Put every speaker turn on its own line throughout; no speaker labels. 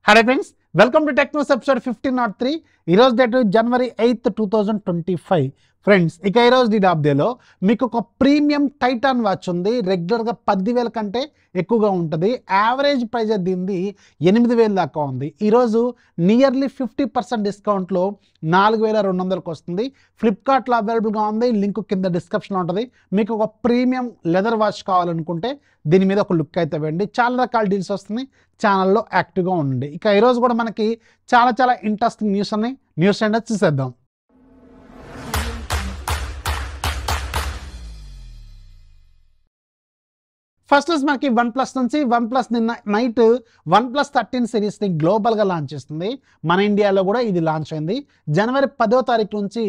Hi friends, welcome to TechNews episode 1503. ఈ రోజు date జనవరి 8, 2025. Friends, ఇక ఈ రోజు అప్డేట్లో మీకు ఒక ప్రీమియం టైటాన్ వాచ్ ఉంది. రెగ్యులర్గా 10,000 కంటే ఎక్కువగా ఉంటుంది. యావరేజ్ ప్రైస్ దీనిది 8,000 దాకా ఉంది. ఈరోజు నియర్లీ 50% డిస్కౌంట్లో 4,200కి వస్తుంది. ఫ్లిప్కార్ట్లో అవైలబుల్గా ఉంది. లింక్ కింద డిస్క్రిప్షన్లో ఉంటుంది. మీకు ఒక ప్రీమియం లెదర్ వాచ్ కావాలనుకుంటే దీని మీద ఒక లుక్ అయితే వేయండి. చాలా రకాల డీల్స్ వస్తున్నాయి. ఛానల్లో యాక్టివ్గా ఉండండి. ఇక ఈరోజు కూడా మనకి చాలా ఇంట్రెస్టింగ్ న్యూస్ ఉన్నాయి. న్యూస్ అండ్ చూసేద్దాం. ఫస్ట్ మనకి OnePlus నుంచి OnePlus నిన్న నైట్ OnePlus 13 సిరీస్ని గ్లోబల్గా లాంచ్ చేస్తుంది. మన ఇండియాలో కూడా ఇది లాంచ్ అయింది. జనవరి 10వ తారీఖు నుంచి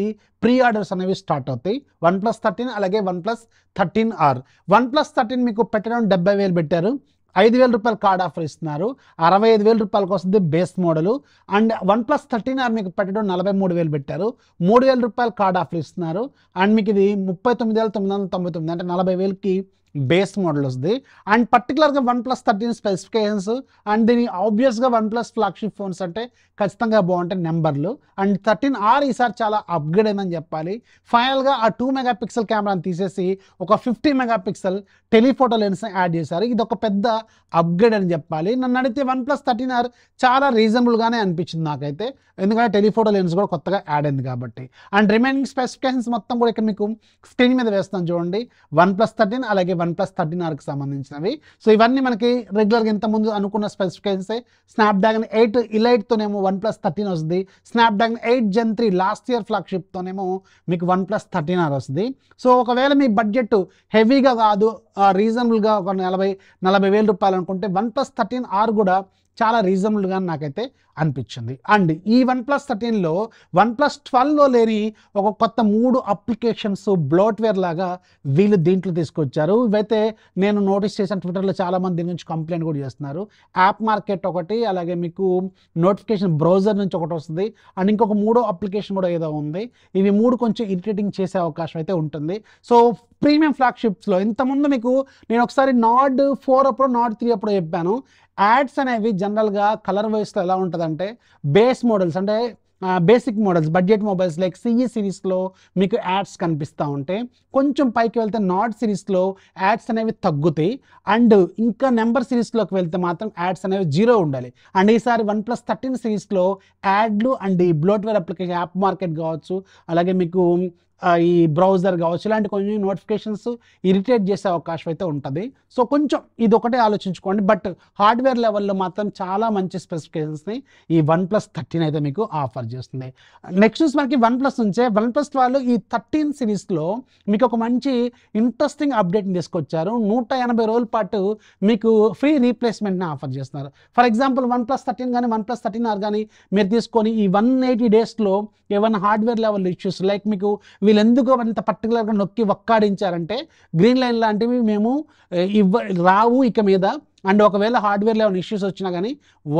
ప్రీ ఆర్డర్స్ అనేవి స్టార్ట్ అవుతాయి. OnePlus 13 అలాగే OnePlus 13R. OnePlus 13 మీకు పెట్టడం 70,000 పెట్టారు. 5,000 రూపాయలు కార్డ్ ఆఫర్ ఇస్తున్నారు. 65,000 రూపాయలకు వస్తుంది base model. And OnePlus 13R మీకు పెట్టడం 43,000 పెట్టారు. 3,000 రూపాయలు కార్డ్ ఆఫర్ ఇస్తున్నారు. అండ్ మీకు ఇది 39,999 అంటే 40,000కి బేస్ మోడల్ వస్తుంది. అండ్ పర్టికులర్గా OnePlus 13 స్పెసిఫికేషన్స్ అండ్ దీని ఆబ్వియస్గా OnePlus ఫ్లాగ్షిప్ ఫోన్స్ అంటే ఖచ్చితంగా బాగుంటాయి నెంబర్లు. అండ్ 13R ఈసారి చాలా అప్గ్రేడ్ అయిందని చెప్పాలి. ఫైనల్గా ఆ 2 మెగాపిక్సెల్ కెమెరాని తీసేసి ఒక 50 మెగాపిక్సెల్ టెలిఫోటో లెన్స్ని యాడ్ చేశారు. ఇది ఒక పెద్ద అప్గ్రేడ్ అని చెప్పాలి. నన్ను అడిగితే OnePlus 13R చాలా రీజనబుల్గానే అనిపించింది నాకైతే, ఎందుకంటే టెలిఫోటో లెన్స్ కూడా కొత్తగా యాడ్ అయింది కాబట్టి. అండ్ రిమైనింగ్ స్పెసిఫికేషన్స్ మొత్తం కూడా ఇక్కడ మీకు స్క్రీన్ మీద వేస్తాను చూడండి. OnePlus 13 అలాగే OnePlus 13Rకి సంబంధించినవి. సో ఇవన్నీ మనకి రెగ్యులర్గా ఇంతకుముందు అనుకున్న స్పెసిఫికేషన్సే. స్నాప్డ్రాగన్ 8 ఇలైట్తోనేమో OnePlus 13 వస్తుంది. స్నాప్డ్రాగన్ 8 Gen 3 లాస్ట్ ఇయర్ ఫ్లాగ్షిప్తోనేమో మీకు OnePlus 13R వస్తుంది. సో ఒకవేళ మీ బడ్జెట్ హెవీగా కాదు, రీజనబుల్గా ఒక 40,000 రూపాయలు అనుకుంటే OnePlus 13R కూడా చాలా రీజనబుల్గా నాకైతే అనిపించింది. అండ్ ఈ OnePlus 13లో OnePlus 12లో లేని ఒక కొత్త 3 అప్లికేషన్స్ బ్లోట్వేర్ లాగా వీళ్ళు దీంట్లో తీసుకొచ్చారు. ఇవైతే నేను నోటీస్ చేసిన ట్విట్టర్లో చాలామంది దీని నుంచి కంప్లైంట్ కూడా చేస్తున్నారు. యాప్ మార్కెట్ ఒకటి, అలాగే మీకు నోటిఫికేషన్ బ్రౌజర్ నుంచి ఒకటి వస్తుంది. అండ్ ఇంకొక 3వ అప్లికేషన్ కూడా ఏదో ఉంది. ఇవి 3 కొంచెం ఇరిటేటింగ్ చేసే అవకాశం అయితే ఉంటుంది. సో ప్రీమియం ఫ్లాగ్షిప్స్లో ఇంతకుముందు మీకు నేను ఒకసారి Nord 4 అప్పుడు Nord 3 అప్పుడు చెప్పాను. యాడ్స్ అనేవి జనరల్గా కలర్ వైస్లో ఎలా ఉంటుందంటే బేస్ మోడల్స్ అంటే basic models budget mobiles like CE సిరీస్లో మీకు యాడ్స్ కనిపిస్తూ ఉంటాయి. కొంచెం పైకి వెళ్తే Nord సిరీస్లో యాడ్స్ అనేవి తగ్గుతాయి. అండ్ ఇంకా నెంబర్ సిరీస్లోకి వెళ్తే మాత్రం యాడ్స్ అనేవి 0 ఉండాలి. అండ్ ఈసారి OnePlus 13 సిరీస్లో యాడ్లు అండ్ ఈ బ్లోట్వేర్ అప్లికేషన్ యాప్ మార్కెట్ కావచ్చు, అలాగే మీకు ఈ బ్రౌజర్ కావచ్చు, ఇలాంటి కొంచెం నోటిఫికేషన్స్ ఇరిటేట్ చేసే అవకాశం అయితే ఉంటుంది. సో కొంచెం ఇది ఒకటే ఆలోచించుకోండి. బట్ హార్డ్వేర్ లెవెల్లో మాత్రం చాలా మంచి స్పెసిఫికేషన్స్ని ఈ OnePlus 13 అయితే మీకు ఆఫర్ చేస్తుంది. నెక్స్ట్ మనకి OnePlus నుంచే OnePlus వాళ్ళు ఈ 13 సిరీస్లో మీకు ఒక మంచి ఇంట్రెస్టింగ్ అప్డేట్ని తీసుకొచ్చారు. 180 రోజుల పాటు మీకు ఫ్రీ రీప్లేస్మెంట్ని ఆఫర్ చేస్తున్నారు. ఫర్ ఎగ్జాంపుల్ OnePlus 13 కానీ OnePlus 13R కానీ మీరు తీసుకొని ఈ 180 డేస్లో ఏమైనా హార్డ్వేర్ లెవెల్ ఇష్యూస్ లైక్ మీకు వీళ్ళు ఎందుకు అంత పర్టికులర్గా నొక్కి ఒక్కాడించారంటే గ్రీన్ లైన్ లాంటివి మేము రావు ఇక మీద. అండ్ ఒకవేళ హార్డ్వేర్లో ఏమైనా ఇష్యూస్ వచ్చినా కానీ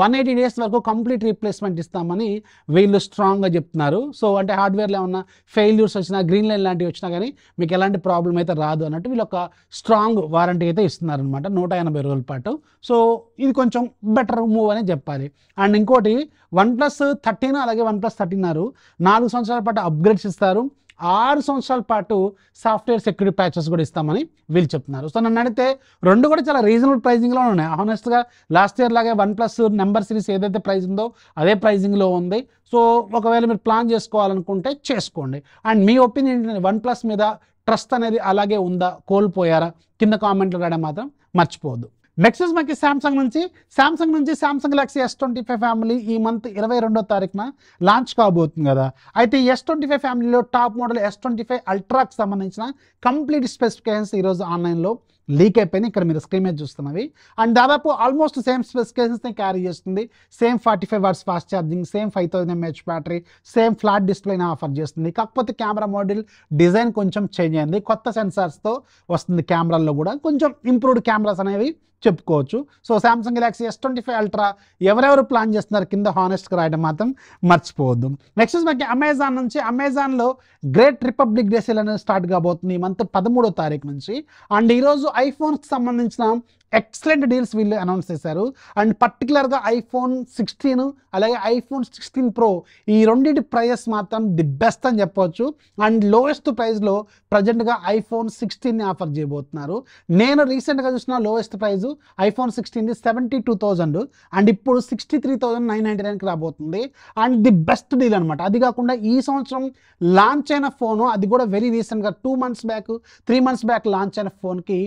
180 డేస్ వరకు కంప్లీట్ రీప్లేస్మెంట్ ఇస్తామని వీళ్ళు స్ట్రాంగ్గా చెప్తున్నారు. సో అంటే హార్డ్వేర్లో ఏమన్నా ఫెయిల్యూర్స్ వచ్చినా గ్రీన్ లైన్ లాంటివి వచ్చినా కానీ మీకు ఎలాంటి ప్రాబ్లం అయితే రాదు అన్నట్టు వీళ్ళు ఒక స్ట్రాంగ్ వారంటీ అయితే ఇస్తున్నారు అనమాట 180 రోజుల పాటు. సో ఇది కొంచెం బెటర్ మూవ్ అని చెప్పాలి. అండ్ ఇంకోటి OnePlus 13 అలాగే OnePlus 13R 4 సంవత్సరాల పాటు అప్గ్రేడ్స్ ఇస్తారు. 6 సంవత్సరాల పాటు సాఫ్ట్వేర్ సెక్యూరిటీ ప్యాచెస్ కూడా ఇస్తామని వీళ్ళు చెప్తున్నారు. సో నన్ను అడిగితే రెండు కూడా చాలా రీజనబుల్ ప్రైజింగ్లో ఉన్నాయి. హానెస్ట్గా లాస్ట్ ఇయర్ లాగే OnePlus నెంబర్ సిరీస్ ఏదైతే ప్రైస్ ఉందో అదే ప్రైజింగ్లో ఉంది. సో ఒకవేళ మీరు ప్లాన్ చేసుకోవాలనుకుంటే చేసుకోండి. అండ్ మీ ఒపీనియన్ OnePlus మీద ట్రస్ట్ అనేది అలాగే ఉందా, కోల్పోయారా? కింద కామెంట్లు రాయడం మాత్రం మర్చిపోవద్దు. నెక్స్ట్ మనకి సామ్సంగ్ నుంచి సామ్సంగ్ గెలాక్సీ S25 ఫ్యామిలీ ఈ మంత్ 22వ తారీఖున లాంచ్ కాబోతుంది కదా. అయితే S25 ఫ్యామిలీలో టాప్ మోడల్ S25 అల్ట్రాకి సంబంధించిన కంప్లీట్ స్పెసిఫికేషన్స్ ఈరోజు ఆన్లైన్లో లీక్ అయిపోయినాయి. ఇక్కడ మీరు స్క్రీన్ మీద చూస్తున్నవి. అండ్ దాదాపు ఆల్మోస్ట్ సేమ్ స్పెసిఫికేషన్స్ని క్యారీ చేస్తుంది. Same 45 watts fast charging, same 5000 mAh battery, same flat డిస్ప్లేని ఆఫర్ చేస్తుంది. కాకపోతే కెమెరా మోడల్ డిజైన్ కొంచెం చేంజ్ అయింది. కొత్త సెన్సార్స్తో వస్తుంది. కెమెరాల్లో కూడా కొంచెం ఇంప్రూవ్డ్ కెమెరాస్ అనేవి చెప్పుకోవచ్చు. So Samsung Galaxy S25 ultra ఎవరెవరు ప్లాన్ చేస్తున్నారు కింద హానెస్ట్గా రాయడం మాత్రం మర్చిపోవద్దు. నెక్స్ట్ మనకి అమెజాన్ నుంచి అమెజాన్లో గ్రేట్ రిపబ్లిక్ డే సేల్ అనేది స్టార్ట్ కాబోతుంది ఈ మంత్ 13వ తారీఖు నుంచి. అండ్ ఈరోజు ఐఫోన్స్కి సంబంధించిన ఎక్సలెంట్ డీల్స్ వీళ్ళు అనౌన్స్ చేశారు. అండ్ పర్టికులర్గా ఐఫోన్ 16 అలాగే ఐఫోన్ 16 Pro ఈ రెండింటి ప్రైజెస్ మాత్రం ది బెస్ట్ అని చెప్పవచ్చు. అండ్ లోయెస్ట్ ప్రైస్లో ప్రజెంట్గా ఐఫోన్ 16ని ఆఫర్ చేయబోతున్నారు. నేను రీసెంట్గా చూసిన లోయెస్ట్ ప్రైస్ ఐఫోన్ 16ది 72,000 అండ్ ఇప్పుడు 63,999కి రాబోతుంది. అండ్ ది బెస్ట్ డీల్ అనమాట. అది కాకుండా ఈ సంవత్సరం లాంచ్ అయిన ఫోను, అది కూడా వెరీ రీసెంట్గా 2 months back 3 months back launch అయిన ఫోన్కి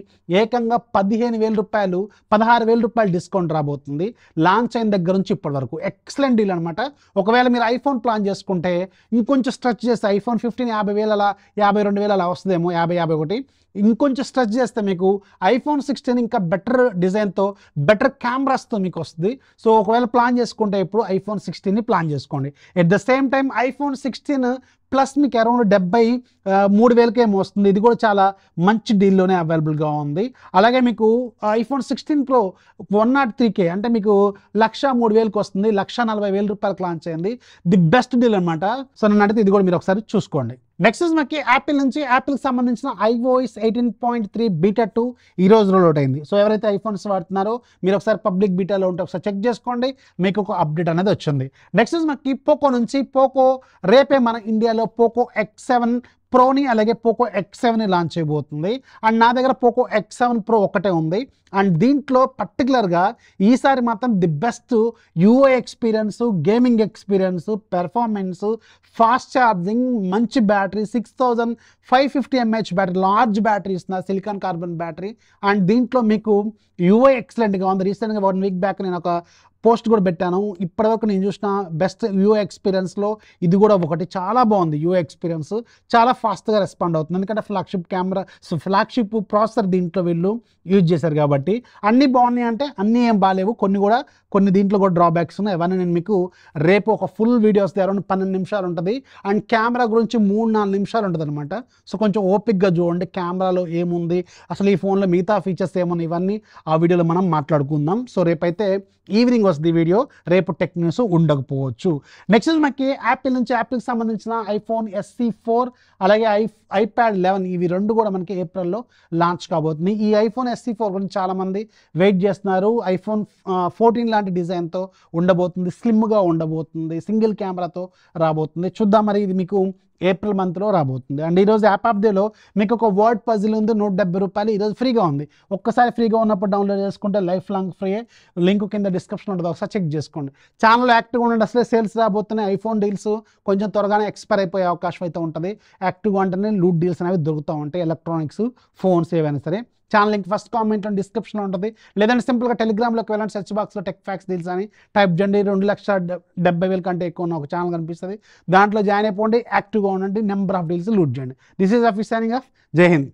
ఏకంగా 15,000 రూపాయలు 16,000 రూపాయలు డిస్కౌంట్ రాబోతుంది లాంచ్ అయిన దగ్గర నుంచి ఇప్పటి వరకు. ఎక్సలెంట్ డీల్ అనమాట. ఒకవేళ మీరు ఐఫోన్ ప్లాన్ చేసుకుంటే ఇంకొంచెం స్ట్రెచ్ చేస్తే ఐఫోన్ 15 50,000 అలా 52,000 అలా వస్తుందేమో, 50-51. ఇంకొంచెం స్ట్రెచ్ చేస్తే మీకు ఐఫోన్ 16 ఇంకా బెటర్ డిజైన్తో బెటర్ కెమెరాస్తో మీకు వస్తుంది. సో ఒకవేళ ప్లాన్ చేసుకుంటే ఇప్పుడు ఐఫోన్ 16ని ప్లాన్ చేసుకోండి. At the same time iPhone 16 plus మీకు అరౌండ్ 73,000కి ఏమో వస్తుంది. ఇది కూడా చాలా మంచి డీల్లోనే అవైలబుల్గా ఉంది. అలాగే మీకు ఐఫోన్ 16 Pro 103K అంటే మీకు 103,000కి వస్తుంది. 140,000 రూపాయలకు లాంచ్ అయింది. ది బెస్ట్ డీల్ అనమాట. సో నన్ను అడిగితే ఇది కూడా మీరు ఒకసారి చూసుకోండి. నెక్స్ట్ మనకి యాపిల్ నుంచి యాపిల్కి సంబంధించిన iOS 18.3 బీటా 2 ఈ రోజు రోల్ అయింది. సో ఎవరైతే ఐఫోన్స్ వాడుతున్నారో మీరు ఒకసారి పబ్లిక్ బీటాలో ఉంటే ఒకసారి చెక్ చేసుకోండి, మీకు ఒక అప్డేట్ అనేది వచ్చింది. నెక్స్ట్ మనకి పోకో నుంచి పోకో రేపే మన ఇండియాలో పోకో X7 ప్రోని అలాగే పోకో X7ని లాంచ్ చేయబోతుంది. అండ్ నా దగ్గర పోకో X7 Pro ఒక్కటే ఉంది. అండ్ దీంట్లో పర్టికులర్గా ఈసారి మాత్రం the best UI experience, gaming experience, performance, fast charging, మంచి battery, 6550 mAh battery, large battery ఇస్తున్న సిలికాన్ కార్బన్ బ్యాటరీ. అండ్ దీంట్లో మీకు యూఐ ఎక్సలెంట్గా ఉంది. రీసెంట్గా 1 week బ్యాక్ నేను ఒక పోస్ట్ కూడా పెట్టాను. ఇప్పటివరకు నేను చూసిన బెస్ట్ యూఐ ఎక్స్పీరియన్స్లో ఇది కూడా ఒకటి. చాలా బాగుంది యూఐ ఎక్స్పీరియన్స్, చాలా ఫాస్ట్గా రెస్పాండ్ అవుతుంది. ఎందుకంటే flagship camera, so flagship processor దీంట్లో వీళ్ళు యూజ్ చేశారు కాబట్టి అన్నీ బాగున్నాయి అంటే అన్నీ ఏం బాగాలేవు, కొన్ని దీంట్లో కూడా డ్రాబ్యాక్స్ ఉన్నాయి. అవన్నీ నేను మీకు రేపు ఒక ఫుల్ వీడియోస్ అరౌండ్ 12 నిమిషాలు ఉంటుంది. అండ్ కెమెరా గురించి 3-4 నిమిషాలు ఉంటుంది అనమాట. సో కొంచెం ఓపిక్గా చూడండి కెమెరాలో ఏముంది, అసలు ఈ ఫోన్లో మిగతా ఫీచర్స్ ఏమున్నాయి, ఇవన్నీ ఆ వీడియోలో మనం మాట్లాడుకుందాం. సో రేపైతే ఈవినింగ్ వస్తుంది వీడియో, రేపు టెక్ న్యూస్ ఉండకపోవచ్చు. నెక్స్ట్ మనకి యాపిల్ నుంచి యాపిల్కి సంబంధించిన ఐఫోన్ SE 4 అలాగే iPad 11 ఇవి రెండు కూడా మనకి ఏప్రిల్లో లాంచ్ కాబోతుంది. ఈ ఐఫోన్ SE 4 గురించి చాలామంది వెయిట్ చేస్తున్నారు. ఐఫోన్ 14 లాంటి డిజైన్తో ఉండబోతుంది, స్లిమ్గా ఉండబోతుంది, సింగిల్ కెమెరాతో రాబోతుంది. చూద్దాం మరి ఇది మీకు ఏప్రిల్ మంత్లో రాబోతుంది. అండ్ ఈరోజు యాప్ ఆఫ్ డేలో మీకు ఒక వర్డ్ పజిల్ ఉంది, 170 రూపాయలు ఈరోజు ఫ్రీగా ఉంది. ఒక్కసారి ఫ్రీగా ఉన్నప్పుడు డౌన్లోడ్ చేసుకుంటే లైఫ్ లాంగ్ ఫ్రీ. లింక్ కింద డిస్క్రిప్షన్ ఉంటుంది, ఒకసారి చెక్ చేసుకోండి. ఛానల్ యాక్టివ్గా ఉండండి. అసలే సేల్స్ రాబోతున్నాయి. ఐఫోన్ డీల్స్ కొంచెం త్వరగానే ఎక్స్పైర్ అయిపోయే అవకాశం అయితే ఉంటుంది. యాక్టివ్గా ఉంటేనే లూట్ డీల్స్ అనేవి దొరుకుతూ ఉంటాయి, ఎలక్ట్రానిక్స్, ఫోన్స్ ఏవైనా సరే. ఛానల్ లింక్ ఫస్ట్ కామెంట్లో డిస్క్రిప్షన్లో ఉంటుంది. లేదంటే సింపుల్గా టెలిగ్రామ్లోకి వెళ్ళండి, సెర్చ్ బాక్స్లో టెక్ ఫ్యాక్స్ డీల్స్ అని టైప్ చేయండి. 2,70,000 కంటే ఎక్కువ ఉన్న ఒక ఛానల్ కనిపిస్తుంది, దాంట్లో జాయిన్ అయిపోండి, యాక్టివ్గా ఉండండి, నెంబర్ ఆఫ్ డీల్స్ లూట్ చేయండి. This is office signing off. జై హింద్.